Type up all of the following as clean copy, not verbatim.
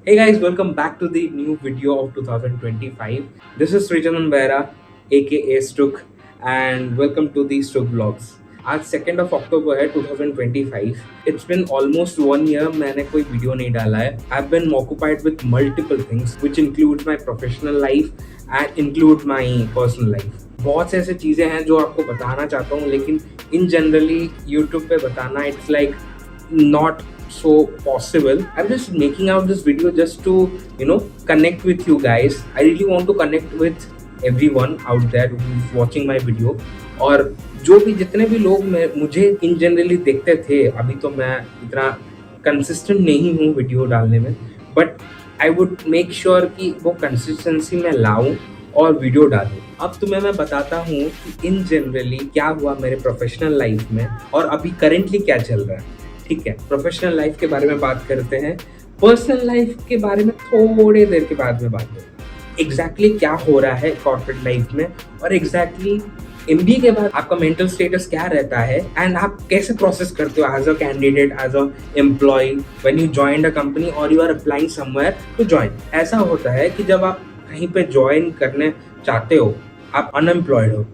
Hey guys, welcome back to the new video of 2025. This is Srijanan Bera, aka Stuk, and welcome to the Stuk Vlogs. आज 2nd of October है 2025. It's been almost 1 year मैंने कोई video नहीं डाला है. I've been occupied with multiple things, which includes my professional life and include my personal life. बहुत से ऐसे चीज़ें हैं जो आपको बताना चाहता हूँ, लेकिन in generally YouTube पे बताना it's like not so possible. I'm just making out this video just to connect with you guys. I really want to connect with everyone out there who's watching my video. और जो भी जितने भी लोग मुझे इन generally देखते थे, अभी तो मैं इतना कंसिस्टेंट नहीं हूँ वीडियो डालने में, but I would make sure कि वो कंसिस्टेंसी में लाऊं और वीडियो डालूं. अब तुम्हें मैं बताता हूँ कि इन जनरली क्या हुआ मेरे प्रोफेशनल लाइफ में और अभी करेंटली क्या चल रहा है. ठीक है, प्रोफेशनल लाइफ के बारे में बात करते हैं. पर्सनल लाइफ के बारे में थोड़ी देर के बाद में बात करें. एग्जैक्टली क्या हो रहा है कॉर्पोरेट लाइफ में और एग्जैक्टली एमबीए के बाद आपका मेंटल स्टेटस क्या रहता है एंड आप कैसे प्रोसेस करते हो as a candidate, as a employee when you join a company और you are applying somewhere to join. ऐसा होता है कि जब आप कहीं पे ज्वाइन करने चाहते हो, आप अनएम्प्लॉयड हो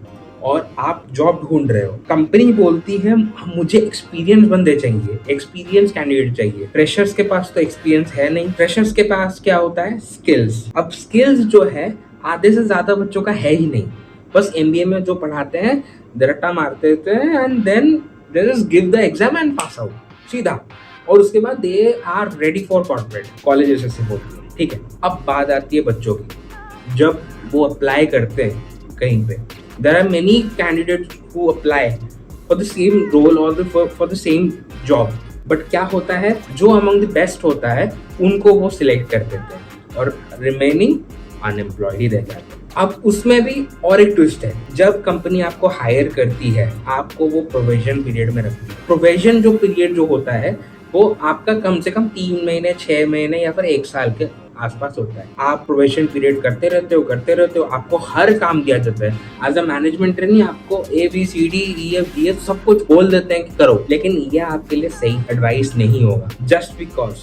और आप जॉब ढूंढ रहे हो, कंपनी बोलती है मुझे एक्सपीरियंस बंदे चाहिए, एक्सपीरियंस कैंडिडेट चाहिए. फ्रेशर्स के पास तो एक्सपीरियंस है नहीं. फ्रेशर्स के पास क्या होता है? स्किल्स. अब स्किल्स जो है आधे से ज्यादा बच्चों का है ही नहीं. बस एमबीए में जो पढ़ाते हैं रट्टा मारते हैं and then they just give the exam and pass out सीधा, और उसके बाद they are ready for corporate. Colleges ऐसे होती है. ठीक है, अब बात आती है बच्चों की. जब वो अप्लाई करते हैं कहीं पे, there are many candidates who apply for the same role or for the same job, but क्या होता है, जो among the best होता है उनको वो सिलेक्ट कर देते हैं और रिमेनिंग अनएम्प्लॉयड ही रह जाते हैं. अब उसमें भी और एक ट्विस्ट है. जब कंपनी आपको हायर करती है, आपको वो प्रोविजन पीरियड में रखती है. प्रोविजन जो पीरियड जो होता है वो आपका कम से कम 3 महीने, 6 महीने या फिर 1 साल के आसपास होता है. आप प्रोबेशन पीरियड करते रहते हो. आपको हर काम दिया जाता है. एज अ मैनेजमेंट ट्रेनी आपको ABCD EF सब कुछ बोल देते हैं कि करो, लेकिन ये आपके लिए सही एडवाइस नहीं होगा. जस्ट बिकॉज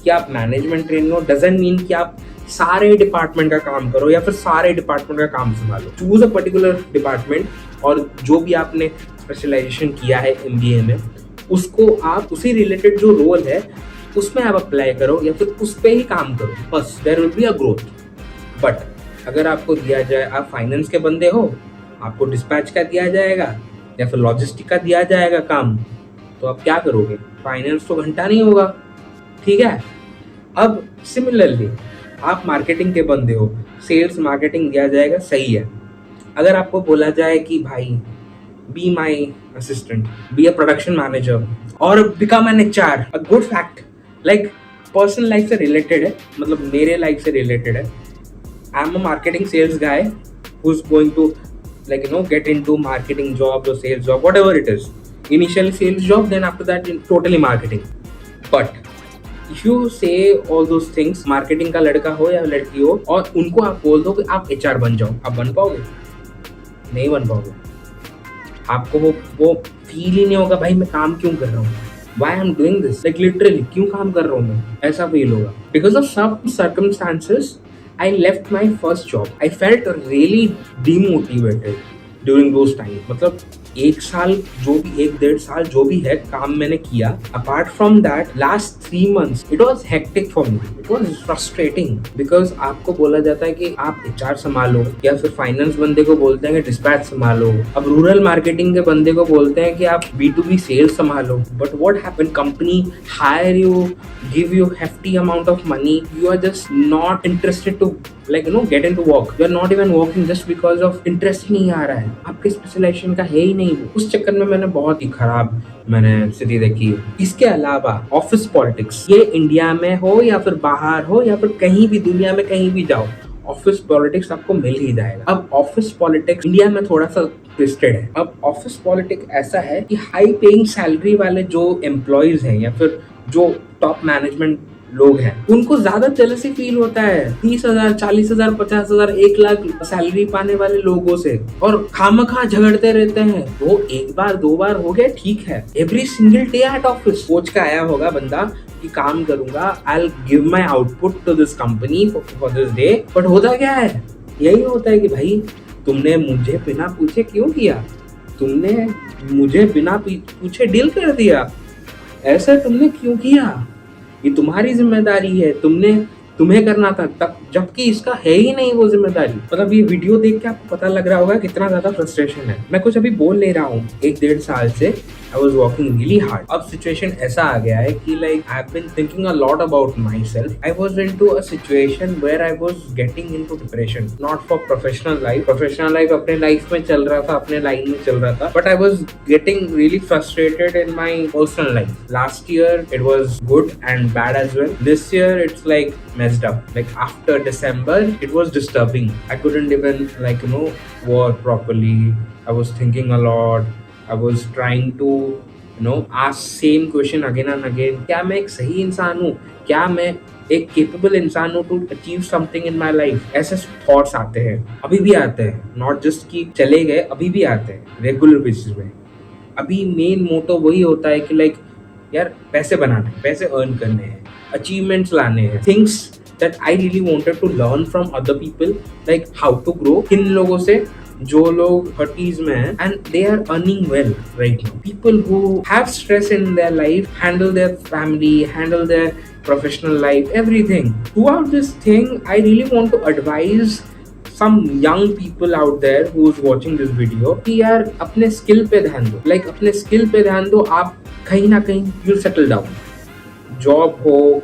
कि आप मैनेजमेंट ट्रेनी हो डजंट मीन कि आप सारे डिपार्टमेंट का काम करो या फिर सारे डिपार्टमेंट का काम संभालो. चूज अ पर्टिकुलर डिपार्टमेंट और जो भी आपने स्पेशलाइजेशन किया है एमबीए में, उसको आप उसी रिलेटेड जो रोल है उसमें आप अप्लाई करो या फिर उस पे ही काम करो. बस there will be a growth. But अगर आपको दिया जाए, आप फाइनेंस के बंदे हो, आपको डिस्पैच का दिया जाएगा या फिर लॉजिस्टिक का दिया जाएगा काम, तो आप क्या करोगे? फाइनेंस तो घंटा नहीं होगा. ठीक है. अब सिमिलरली आप मार्केटिंग के बंदे हो, सेल्स मार्केटिंग दिया जाएगा, सही है. अगर आपको बोला जाए कि भाई be my assistant, be a production manager और become an HR, a good fact, like personal life से रिलेटेड है, मतलब मेरे लाइफ से रिलेटेड है. I am a marketing sales guy who is going to get into marketing job or sales job, whatever it is. Initially sales job, then after that totally marketing. But if you say all those things, marketing का लड़का हो या लड़की हो, और उनको आप बोल दो कि आप HR बन जाओ, आप बन पाओगे? नहीं बन पाओगे. आपको वो फील ही नहीं होगा भाई मैं काम क्यों कर रहा हूँ, why I'm doing this, like literally क्यों काम कर रहा हूँ मैं, ऐसा फील होगा. Because of some circumstances I left my first job. I felt really demotivated during those times. मतलब 1 साल जो भी 1-1.5 साल जो भी है काम मैंने किया. Apart from that, last 3 months it was hectic for me. It was frustrating because आपको बोला जाता है कि आप HR संभालो, या फिर फाइनेंस बंदे को बोलते हैं कि डिस्पैच संभालो. अब रूरल मार्केटिंग के बंदे को बोलते हैं कि आप B2B सेल्स संभालो. But what happened? Company hire you, give you hefty amount of money. You are just not interested to get into work. You are not even working just because of interest नहीं आ रहा है, आपके specialisation का है ही नहीं वो. उस चक्कर में मैंने बहुत ही खराब स्थिति देखी है. इसके अलावा ऑफिस पॉलिटिक्स, ये इंडिया में हो या फिर बाहर हो या फिर कहीं भी दुनिया में कहीं भी जाओ, ऑफिस पॉलिटिक्स आपको मिल ही जाएगा. अब ऑफिस पॉलिटिक्स इंडिया में थोड़ा सा ट्विस्टेड है. अब ऑफिस पॉलिटिक्स ऐसा है कि हाई पेइंग सैलरी वाले जो एम्प्लॉयज हैं या फिर जो टॉप मैनेजमेंट लोग हैं, उनको ज्यादा जेलसी फील होता है 30,000, 40,000, 50,000, 1 लाख सैलरी पाने वाले लोगों से, और खामखा झगड़ते रहते हैं. वो 1 बार 2 बार हो गया ठीक है. Every single day at office सोच के आया होगा बंदा कि काम करूंगा, I give my output to this company for this day. But होता क्या है, यही होता है कि भाई तुमने मुझे बिना पूछे क्यों किया, तुमने मुझे बिना पूछे डील कर दिया, ऐसा तुमने क्यों किया, ये तुम्हारी जिम्मेदारी है, तुम्हें करना था तब, जबकि इसका है ही नहीं वो जिम्मेदारी। मतलब ये वीडियो देख के आपको पता लग रहा होगा कितना ज्यादा फ्रस्ट्रेशन है। मैं कुछ अभी बोल नहीं रहा हूँ, 1-1.5 साल से I was working really hard. अब सिचुएशन ऐसा आ गया है कि like I have been thinking a lot about myself. I was into a situation where I was getting into depression, not for professional life. Professional life अपने life में चल रहा था, अपने लाइन में चल रहा था, but I was getting really frustrated in my personal life. Last year it was good and bad as well. This year it's like messed up. Like after December it was disturbing. I couldn't even work properly. I was thinking a lot. I was trying to ask same question again and again. क्या मैं एक सही इंसान हूँ? क्या मैं एक capable इंसान हूँ to achieve something in my life? ऐसे थॉट्स आते हैं, अभी भी आते हैं, नॉट जस्ट कि चले गए, अभी भी आते हैं रेगुलर बेसिस में। अभी मेन मोटो वही होता है कि लाइक यार पैसे बनाने, पैसे अर्न करने हैं, अचीवमेंट्स लाने हैं, things that I really wanted to learn from other people, like how to grow. किन लोगों से जो लोग 30s में हैं and they are earning well right now, people who have stress in their life, handle their family, handle their professional life, everything. Throughout this thing I really want to advise some young people out there who is watching this video कि यार अपने skill पे ध्यान दो, like अपने skill पे ध्यान दो। आप कहीं ना कहीं you'll settle down, जॉब हो,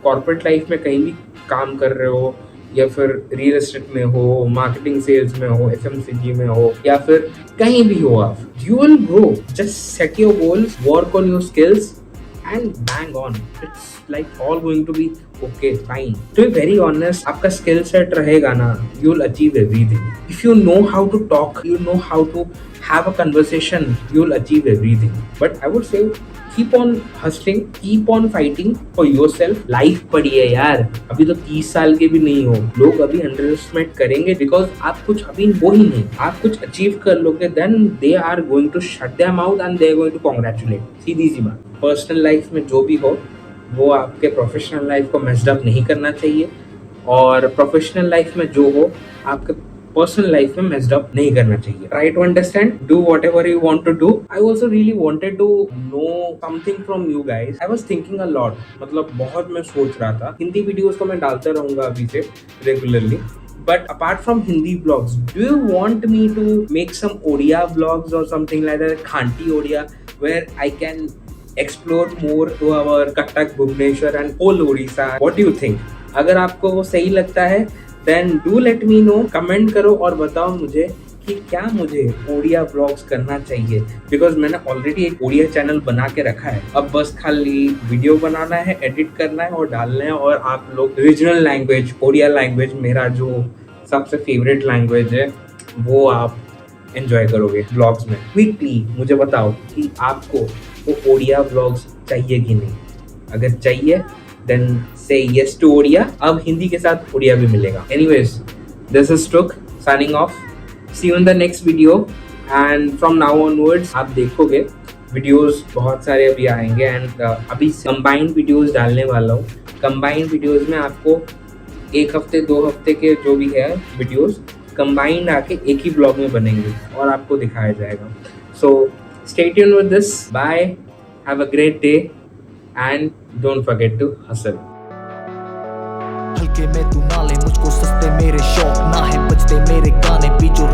कॉर्पोरेट लाइफ में कहीं भी काम कर रहे हो, या फिर रियल एस्टेट में हो, मार्केटिंग सेल्स में हो, FMCG में हो, या फिर कहीं भी हो, आप you will grow. Just set your goals, work on your skills and bang on. It's like all going to be okay, fine. To be very honest, आपका skill set रहेगा ना, you'll achieve everything. If you know how to talk, you know how to have a conversation, you'll achieve everything. But I would say keep on hustling, keep on fighting for yourself. Life पड़ी है यार, अभी तो 30 साल के भी नहीं हो। लोग अभी अंडरएस्टिमेट करेंगे बिकॉज आप कुछ अभी वो ही नहीं, आप कुछ अचीव कर लोगे, then they are going to shut their mouth and they are going to congratulate. सीधी सी बात, पर्सनल लाइफ में जो भी हो वो आपके प्रोफेशनल लाइफ को मेस्ड अप नहीं करना चाहिए, और प्रोफेशनल लाइफ में जो हो आपके पर्सनल लाइफ में मेस्ड अप नहीं करना चाहिए। Try to understand, do whatever you want to do. I also really wanted to know something from you guys. I was thinking a lot, मतलब बहुत मैं सोच रहा था। हिंदी वीडियोस तो मैं डालता रहूंगा अभी से regularly, but apart from Hindi vlogs, do you want me to make some Odia vlogs or something like that, Khanti Odia, where I can explore more to our Cuttack, Bhubaneswar and whole Odisha? What do you think? अगर आपको वो सही लगता है then do let me know, comment करो और बताओ मुझे कि क्या मुझे ओडिया व्लॉग्स करना चाहिए, बिकॉज मैंने ऑलरेडी एक ओडिया चैनल बना के रखा है। अब बस खाली वीडियो बनाना है, एडिट करना है और डालना है, और आप लोग रीजनल लैंग्वेज, ओडिया लैंग्वेज, मेरा जो सबसे फेवरेट लैंग्वेज है, वो आप एंजॉय करोगे व्लॉग्स में। क्विकली मुझे बताओ कि आपको वो ओडिया व्लॉग्स चाहिए कि नहीं। अगर चाहिए देन से यस टू ओडिया। अब हिंदी के साथ ओडिया भी मिलेगा। Anyways, this is struck signing off. See you in the next video and from now onwards आप देखोगे वीडियोस बहुत सारे अभी आएंगे, एंड अभी कंबाइंड वीडियोस डालने वाला हूँ। कंबाइंड वीडियोस में आपको 1 हफ्ते 2 हफ्ते के जो भी है वीडियोस कंबाइंड आके एक ही ब्लॉग में बनेंगे और आपको दिखाया जाएगा। So stay tuned with this, bye, have a great day and don't forget to hustle. हल्के में तू ना ले मुझको, सस्ते मेरे शौक ना है, बजते मेरे गाने भी जो